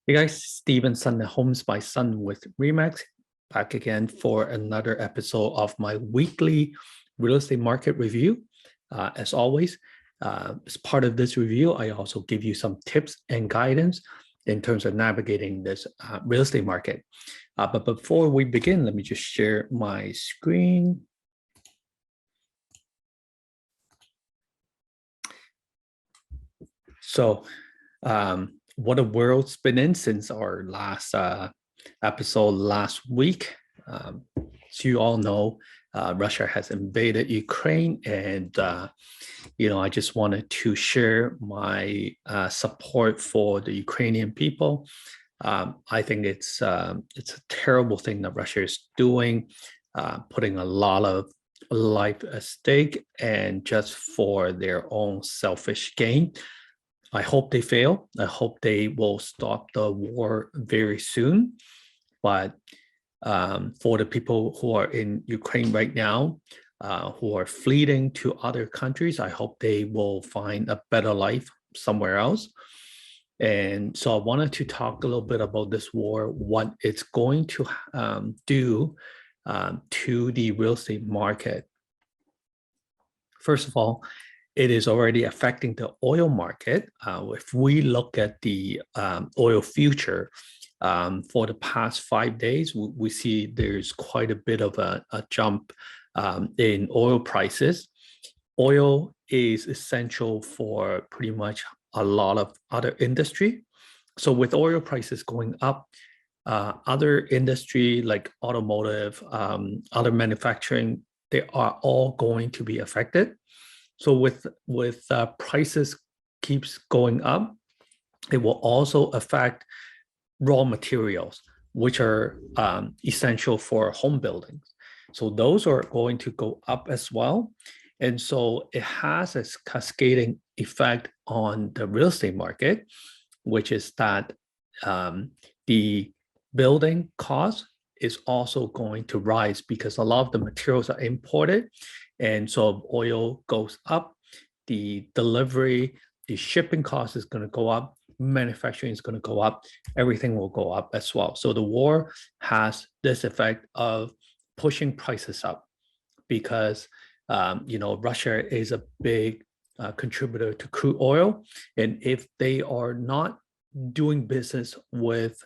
Hey guys, Steven Sun at Homes by Sun with Remax, back again for another episode of my weekly real estate market review. As always, as part of this review, I also give you some tips and guidance in terms of navigating this real estate market. But before we begin, let me just share my screen. So, what the world's been in since our last episode last week. As you all know, Russia has invaded Ukraine, and I just wanted to share my support for the Ukrainian people. I think it's a terrible thing that Russia is doing, putting a lot of life at stake, and just for their own selfish gain. I hope they fail. I hope they will stop the war very soon. But for the people who are in Ukraine right now, who are fleeing to other countries, I hope they will find a better life somewhere else. And so I wanted to talk a little bit about this war, what it's going to do to the real estate market. First of all, it is already affecting the oil market. If we look at the oil future for the past 5 days, we see there's quite a bit of a jump in oil prices. Oil is essential for pretty much a lot of other industry. So with oil prices going up, other industry like automotive, other manufacturing, they are all going to be affected. So with prices keeps going up, it will also affect raw materials, which are essential for home buildings. So those are going to go up as well. And so it has a cascading effect on the real estate market, which is that the building cost is also going to rise because a lot of the materials are imported. And so oil goes up, the delivery, the shipping cost is going to go up, manufacturing is going to go up, everything will go up as well. So the war has this effect of pushing prices up because, Russia is a big contributor to crude oil. And if they are not doing business with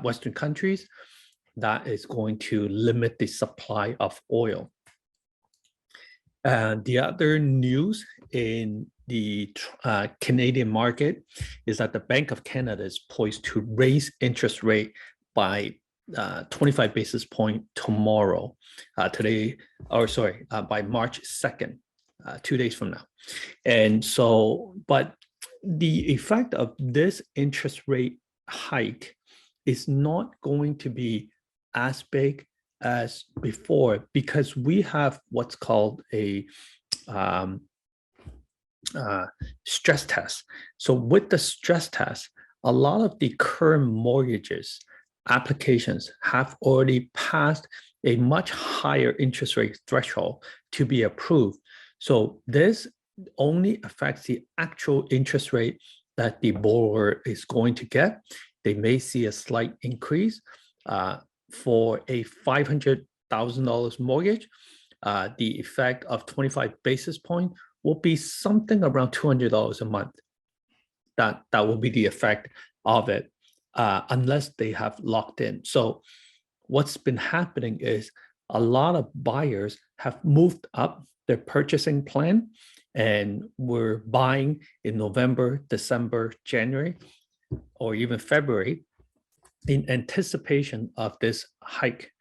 Western countries, that is going to limit the supply of oil. The other news in the Canadian market is that the Bank of Canada is poised to raise interest rate by 25 basis point tomorrow, by March 2nd, 2 days from now. And so, but the effect of this interest rate hike is not going to be as big as before because we have what's called a stress test. So with the stress test, a lot of the current mortgages applications have already passed a much higher interest rate threshold to be approved. So this only affects the actual interest rate that the borrower is going to get. They may see a slight increase. For a $500,000 mortgage, the effect of 25 basis point will be something around $200 a month. That will be the effect of it, unless they have locked in. So what's been happening is a lot of buyers have moved up their purchasing plan and were buying in November, December, January, or even February in anticipation of this hike.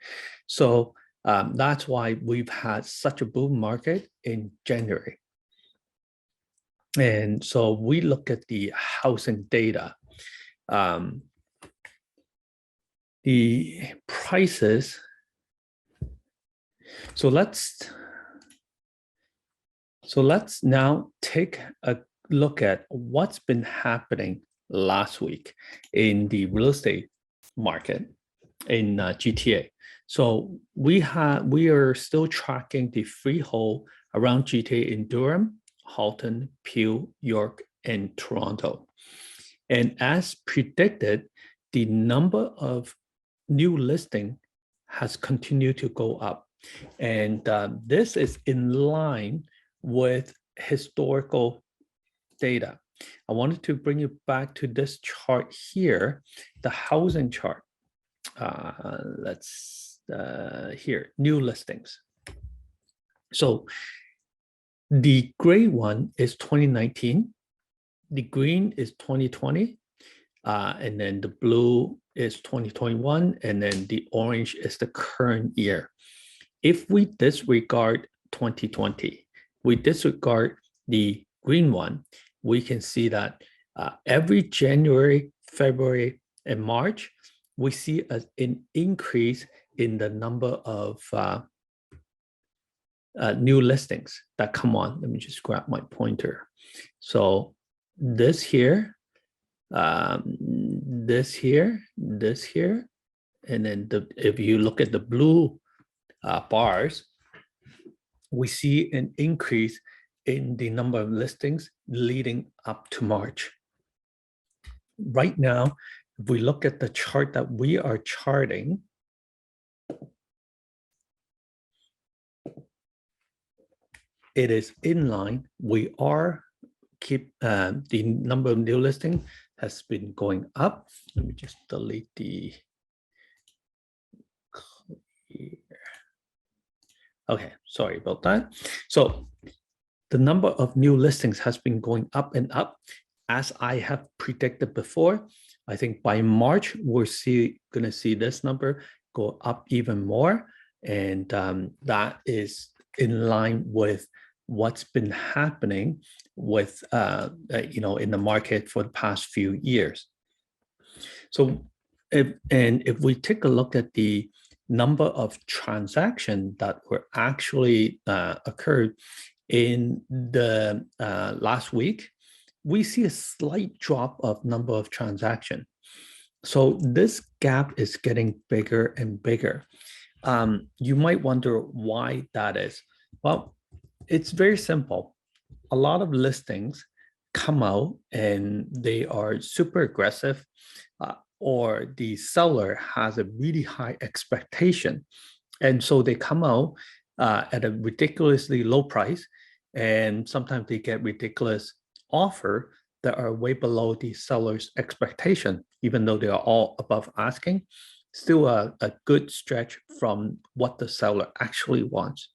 So that's why we've had such a boom market in January. And so we look at the housing data. The prices. So let's now take a look at what's been happening last week in the real estate market in G.T.A. So we are still tracking the freehold around G.T.A in Durham, Halton, Peel, York, and Toronto. And as predicted, the number of new listing has continued to go up. And this is in line with historical data. I wanted to bring you back to this chart here, the housing chart. Here, new listings. So the gray one is 2019, the green is 2020, and then the blue is 2021, and then the orange is the current year. If we disregard 2020, we disregard the green one, we can see that every January, February, and March, we see an increase in the number of new listings that come on. Let me just grab my pointer. So this here, this here, this here, and then if you look at the blue bars, we see an increase in the number of listings leading up to March. Right now, if we look at the chart that we are charting, it is in line. We are the number of new listings has been going up. Let me just delete the clear. Okay, sorry about that. So the number of new listings has been going up and up. As I have predicted before, I think by March, we're going to see this number go up even more. And that is in line with what's been happening with, in the market for the past few years. So if we take a look at the number of transactions that were actually occurred in the last week, we see a slight drop of number of transactions. So this gap is getting bigger and bigger. You might wonder why that is. Well, it's very simple. A lot of listings come out and they are super aggressive, or the seller has a really high expectation. And so they come out at a ridiculously low price, and sometimes they get ridiculous offer that are way below the seller's expectation, even though they are all above asking, still a good stretch from what the seller actually wants.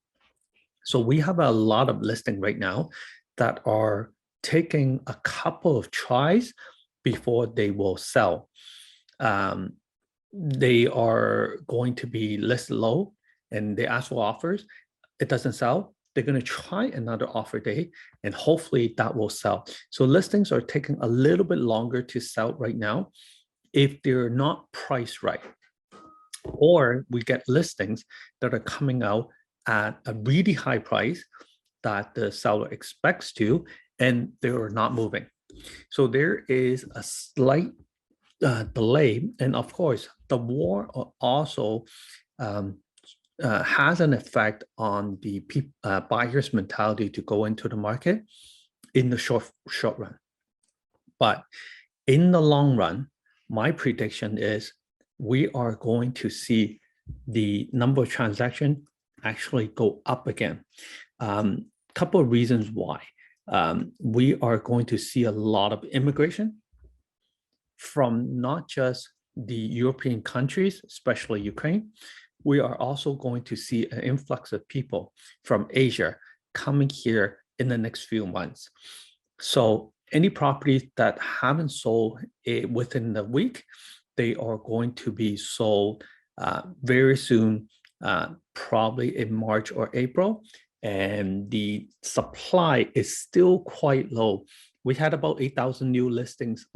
So we have a lot of listing right now that are taking a couple of tries before they will sell. They are going to be listed low and they ask for offers. It doesn't sell. They're going to try another offer day and hopefully that will sell. So listings are taking a little bit longer to sell right now if they're not priced right. Or we get listings that are coming out at a really high price that the seller expects to, and they're not moving. So there is a slight delay. And of course, the war also has an effect on the buyer's mentality to go into the market in the short run. But in the long run, my prediction is we are going to see the number of transactions actually go up again. Couple of reasons why. We are going to see a lot of immigration from not just the European countries, especially Ukraine. We are also going to see an influx of people from Asia coming here in the next few months. So any properties that haven't sold within the week, they are going to be sold very soon, probably in March or April. And the supply is still quite low. We had about 8,000 new listings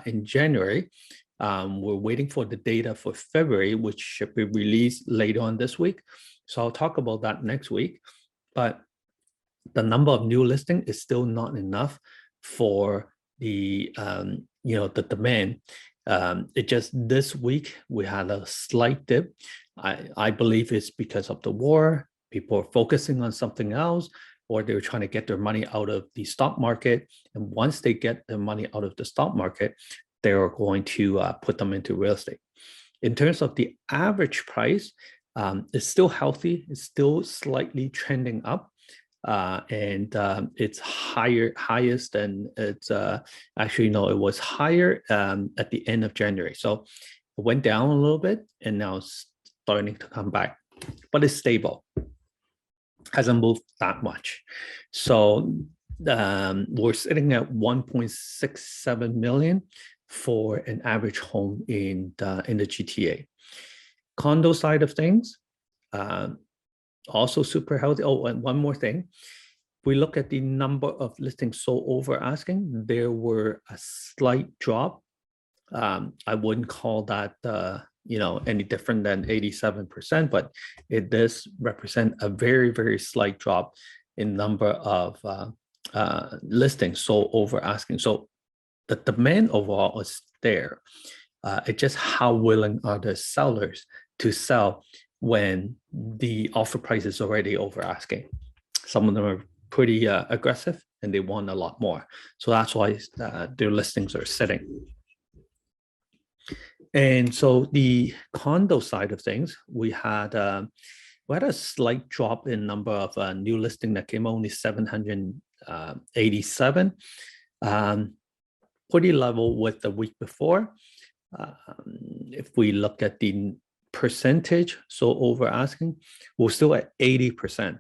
in January. We're waiting for the data for February, which should be released later on this week. So I'll talk about that next week. But the number of new listings is still not enough for the the demand. It just this week we had a slight dip. I believe it's because of the war. People are focusing on something else, or they're trying to get their money out of the stock market. And once they get their money out of the stock market, they are going to put them into real estate. In terms of the average price, it's still healthy. It's still slightly trending up. And it's highest than it's actually, no, it was higher at the end of January. So it went down a little bit and now it's starting to come back, but it's stable. Hasn't moved that much. So we're sitting at 1.67 million for an average home in the GTA. Condo side of things, also super healthy. Oh, and one more thing. We look at the number of listings sold over asking, there were a slight drop. I wouldn't call that any different than 87%, but it does represent a very, very slight drop in number of listings sold over asking. So the demand overall is there. It's just how willing are the sellers to sell when the offer price is already over asking. Some of them are pretty aggressive and they want a lot more. So that's why their listings are sitting. And so the condo side of things, we had a slight drop in number of new listing that came, only 787, pretty level with the week before. If we look at the percentage, so over asking, we're still at 80%.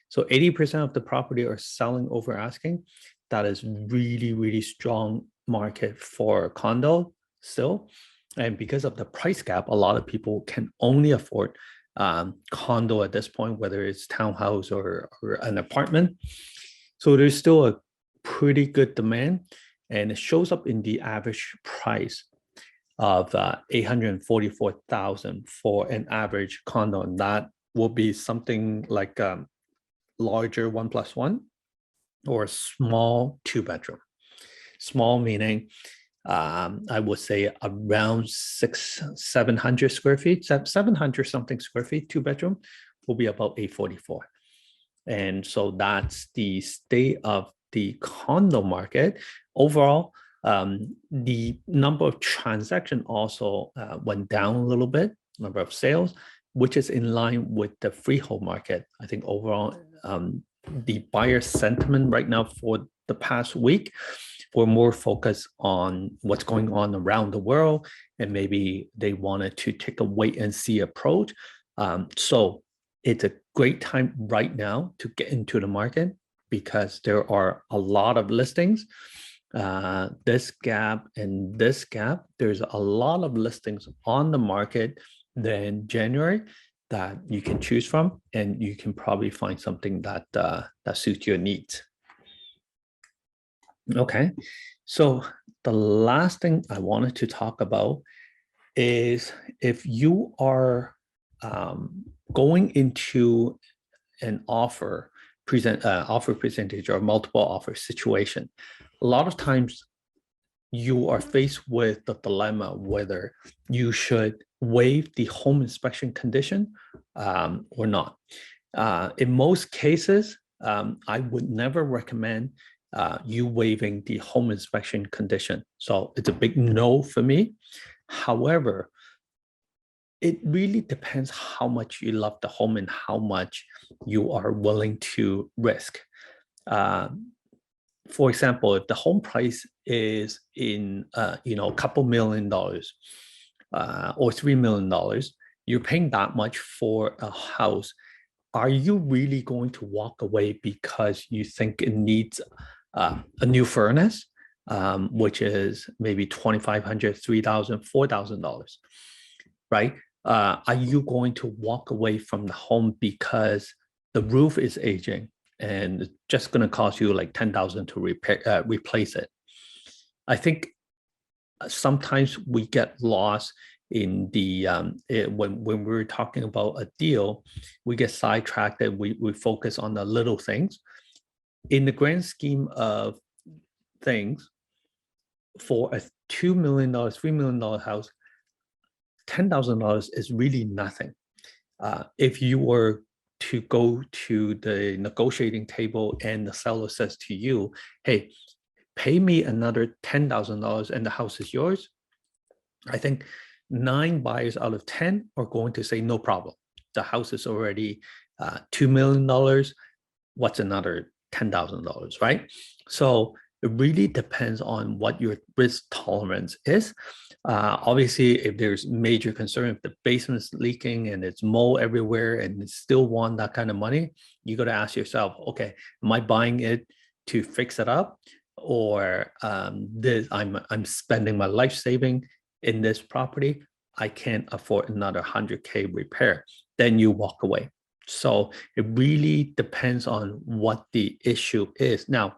So 80% of the property are selling over asking. That is really, really strong market for condo still. And because of the price gap, a lot of people can only afford condo at this point, whether it's townhouse or an apartment. So there's still a pretty good demand, and it shows up in the average price of $844,000 for an average condo, and that will be something like larger 1+1 or a small 2-bedroom. Small meaning I would say around 700 square feet, 700 something square feet, 2-bedroom will be about 844. And so that's the state of the condo market. Overall, the number of transactions also went down a little bit, number of sales, which is in line with the freehold market. I think overall, the buyer sentiment right now for the past week, we're more focused on what's going on around the world, and maybe they wanted to take a wait and see approach. So it's a great time right now to get into the market because there are a lot of listings. This gap and this gap, there's a lot of listings on the market than January that you can choose from, and you can probably find something that suits your needs. Okay, so the last thing I wanted to talk about is if you are going into an offer percentage or multiple offer situation, a lot of times you are faced with the dilemma whether you should waive the home inspection condition or not. In most cases, I would never recommend you waiving the home inspection condition. So it's a big no for me. However, it really depends how much you love the home and how much you are willing to risk. For example, if the home price is in a couple $1 million or $3 million, you're paying that much for a house. Are you really going to walk away because you think it needs a new furnace, which is maybe $2,500, $3,000, $4,000, right? Are you going to walk away from the home because the roof is aging and it's just going to cost you like $10,000 to replace it? I think sometimes we get lost in the when we're talking about a deal, we get sidetracked and we focus on the little things. In the grand scheme of things, for a $2 million, $3 million house, $10,000 is really nothing. If you were to go to the negotiating table and the seller says to you, hey, pay me another $10,000 and the house is yours, I think 9 buyers out of 10 are going to say no problem. The house is already $2 million. What's another $10,000, right? So it really depends on what your risk tolerance is. Obviously, if there's major concern, if the basement's leaking and it's mold everywhere and you still want that kind of money, you got to ask yourself, okay, am I buying it to fix it up, or I'm spending my life saving in this property? I can't afford another $100K repair. Then you walk away. So it really depends on what the issue is. Now,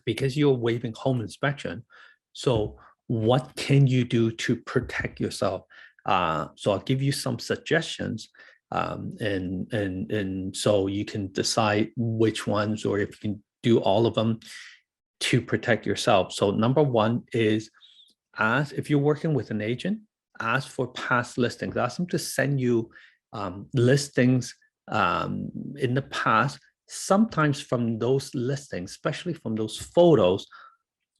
because you're waiving home inspection, so what can you do to protect yourself? So I'll give you some suggestions, and so you can decide which ones, or if you can do all of them to protect yourself. So number one is, if you're working with an agent, ask for past listings. Ask them to send you listings in the past. Sometimes from those listings, especially from those photos,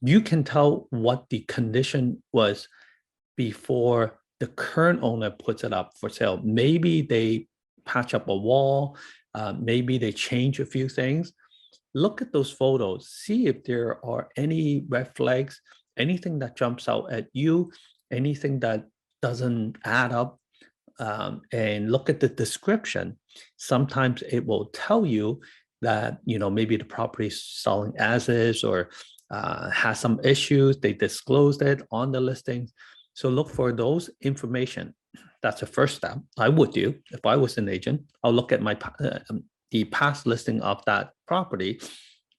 you can tell what the condition was before the current owner puts it up for sale. Maybe they patch up a wall, maybe they change a few things. Look at those photos, see if there are any red flags, anything that jumps out at you, anything that doesn't add up, and look at the description. Sometimes it will tell you that, maybe the property is selling as is, or has some issues. They disclosed it on the listings. So look for those information. That's the first step I would do if I was an agent. I'll look at the past listing of that property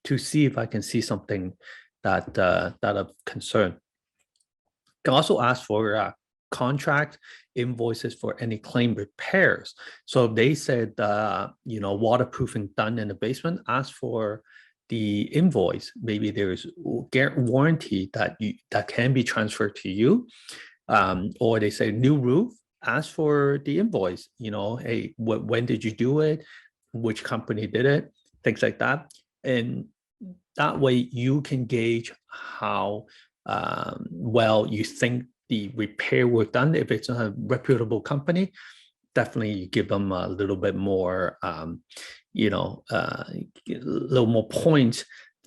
to see if I can see something that of concern. You can also ask for contract invoices for any claim repairs. So if they said, waterproofing done in the basement, ask for the invoice. Maybe there's warranty that can be transferred to you, or they say new roof, ask for the invoice. Hey, when did you do it? Which company did it? Things like that. And that way you can gauge how well you think the repair work done. If it's a reputable company, definitely you give them a little bit more, a little more points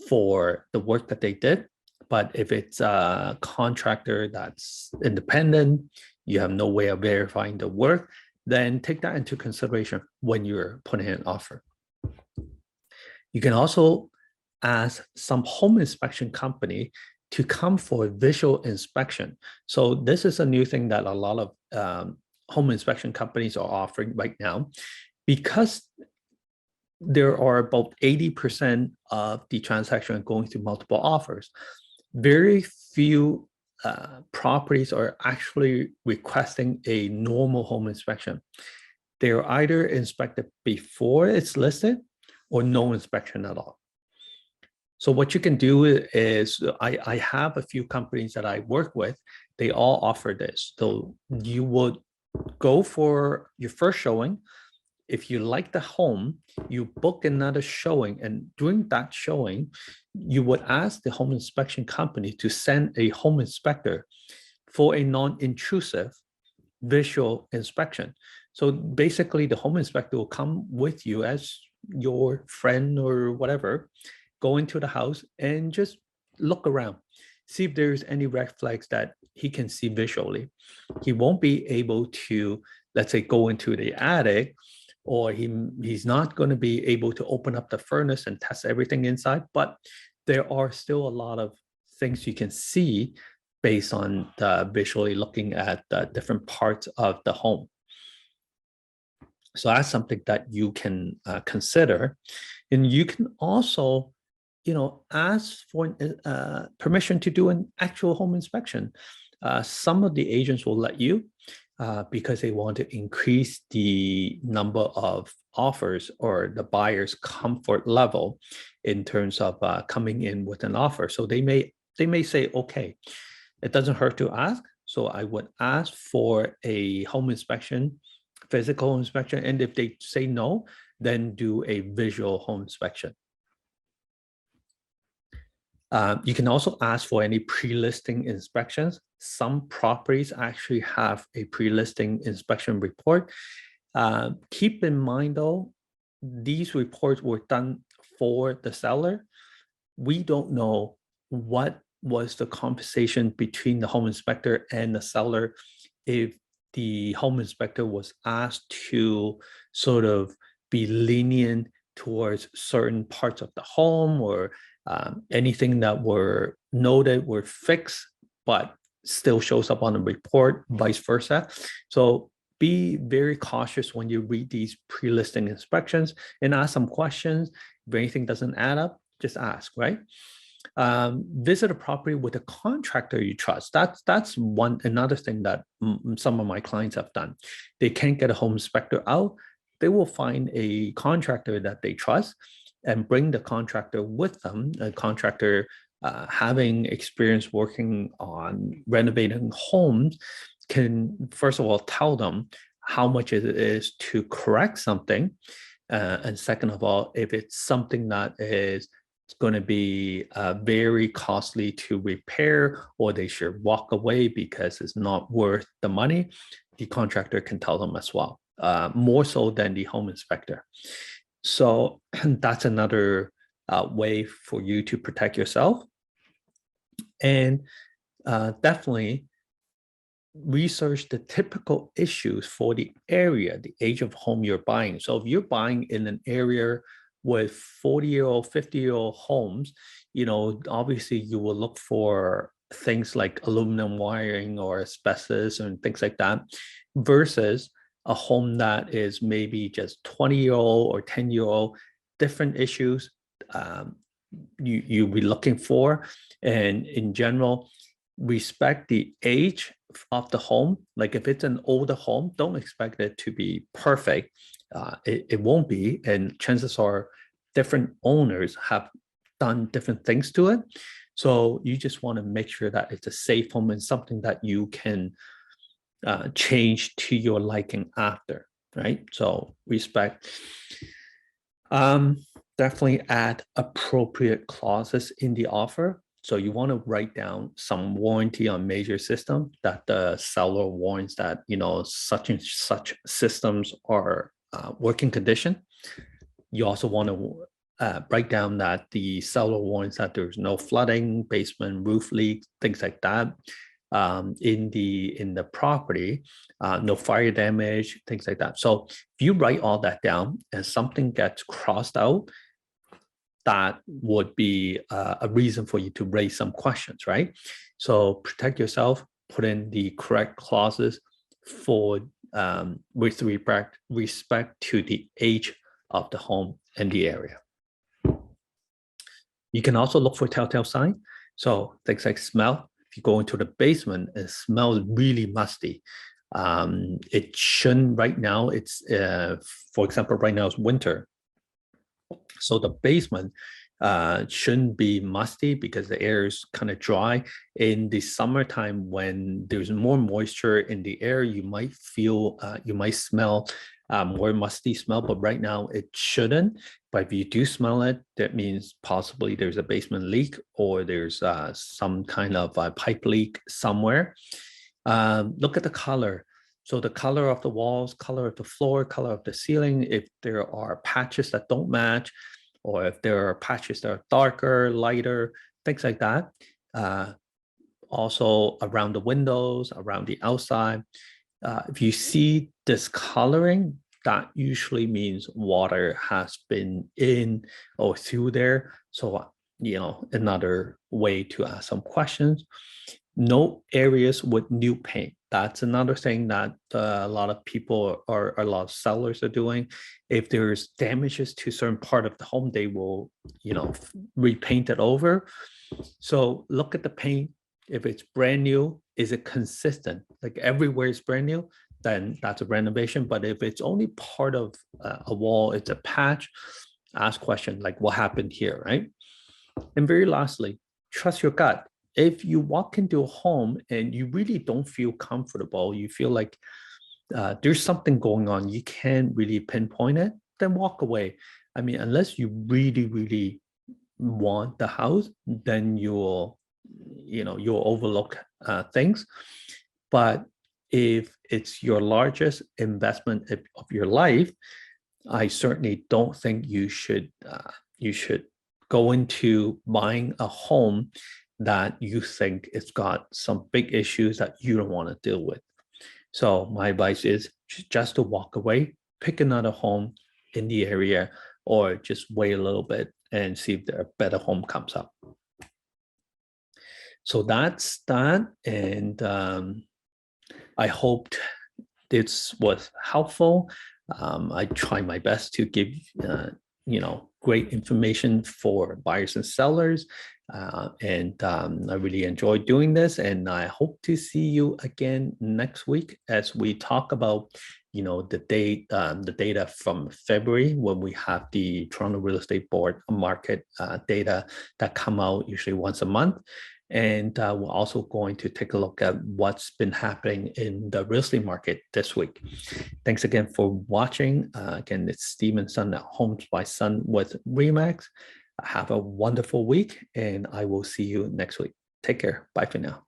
for the work that they did. But if it's a contractor that's independent, you have no way of verifying the work, then take that into consideration when you're putting an offer. You can also ask some home inspection company to come for a visual inspection. So this is a new thing that a lot of home inspection companies are offering right now, because there are about 80% of the transaction going through multiple offers. Very few properties are actually requesting a normal home inspection. They're either inspected before it's listed or no inspection at all. So what you can do is, I have a few companies that I work with, they all offer this. So you would go for your first showing. If you like the home, you book another showing, and during that showing, you would ask the home inspection company to send a home inspector for a non-intrusive visual inspection. So basically the home inspector will come with you as your friend or whatever, go into the house and just look around, see if there's any red flags that he can see visually. He won't be able to, let's say, go into the attic, or he's not going to be able to open up the furnace and test everything inside, but there are still a lot of things you can see based on visually looking at the different parts of the home. So that's something that you can consider. And you can also, ask for permission to do an actual home inspection. Some of the agents will let you because they want to increase the number of offers or the buyer's comfort level in terms of coming in with an offer. So they may say, okay, it doesn't hurt to ask. So I would ask for a home inspection, physical inspection. And if they say no, then do a visual home inspection. You can also ask for any pre-listing inspections. Some properties actually have a pre-listing inspection report. Keep in mind though, these reports were done for the seller. We don't know what was the conversation between the home inspector and the seller if the home inspector was asked to sort of be lenient towards certain parts of the home, or anything that were noted were fixed but still shows up on the report, vice versa. So be very cautious when you read these pre-listing inspections and ask some questions. If anything doesn't add up, just ask, right? Visit a property with a contractor you trust. That's another thing that some of my clients have done. They can't get a home inspector out. They will find a contractor that they trust and bring the contractor with them. A contractor having experience working on renovating homes can, first of all, tell them how much it is to correct something. And second of all, if it's something that is going to be very costly to repair, or they should walk away because it's not worth the money, the contractor can tell them as well, more so than the home inspector. So that's another way for you to protect yourself. And definitely research the typical issues for the area, the age of home you're buying. So if you're buying in an area with 40-year-old, 50-year-old homes, you know, obviously you will look for things like aluminum wiring or asbestos and things like that, versus a home that is maybe just 20-year-old or 10-year-old, different issues you'll be looking for. And in general, respect the age of the home. Like if it's an older home, don't expect it to be perfect. It won't be, and chances are different owners have done different things to it. So you just want to make sure that it's a safe home and something that you can change to your liking after, right? So respect. Definitely add appropriate clauses in the offer. So you want to write down some warranty on major system that the seller warrants that, you know, such and such systems are working condition. You also want to write down that the seller warrants that there's no flooding, basement, roof leaks, things like that in the property, no fire damage, things like that. So if you write all that down and something gets crossed out, that would be a reason for you to raise some questions, right? So protect yourself, put in the correct clauses for with respect to the age of the home and the area. You can also look for telltale signs. So things like smell. If you go into the basement, it smells really musty. It shouldn't right now. It's, for example, right now it's winter. So the basement shouldn't be musty because the air is kind of dry. In the summertime, when there's more moisture in the air, you might feel, you might smell more musty smell, but right now it shouldn't. But if you do smell it, that means possibly there's a basement leak or there's some kind of pipe leak somewhere. Look at the color. So the color of the walls, color of the floor, color of the ceiling, if there are patches that don't match, or if there are patches that are darker, lighter, things like that. Also around the windows, around the outside. If you see discoloring, that usually means water has been in or through there. So, you know, another way to ask some questions. Note areas with new paint. That's another thing that a lot of people or a lot of sellers are doing. If there's damages to a certain part of the home, they will, you know, repaint it over. So look at the paint. If it's brand new, is it consistent? Like everywhere is brand new, then that's a renovation. But if it's only part of a wall, it's a patch, ask questions like what happened here, right? And very lastly, trust your gut. If you walk into a home and you really don't feel comfortable, you feel like there's something going on, you can't really pinpoint it, then walk away. I mean, unless you really, really want the house, then you'll overlook things. But if it's your largest investment of your life, I certainly don't think you should go into buying a home that you think it's got some big issues that you don't want to deal with. So my advice is just to walk away, pick another home in the area, or just wait a little bit and see if a better home comes up. So that's that. And I hoped this was helpful. I try my best to give, great information for buyers and sellers. And I really enjoy doing this. And I hope to see you again next week as we talk about, the data from February, when we have the Toronto Real Estate Board market data that come out usually once a month. And we're also going to take a look at what's been happening in the real estate market this week. Thanks again for watching. Again, it's Steven Sun at Homes by Sun with Remax. Have a wonderful week, and I will see you next week. Take care. Bye for now.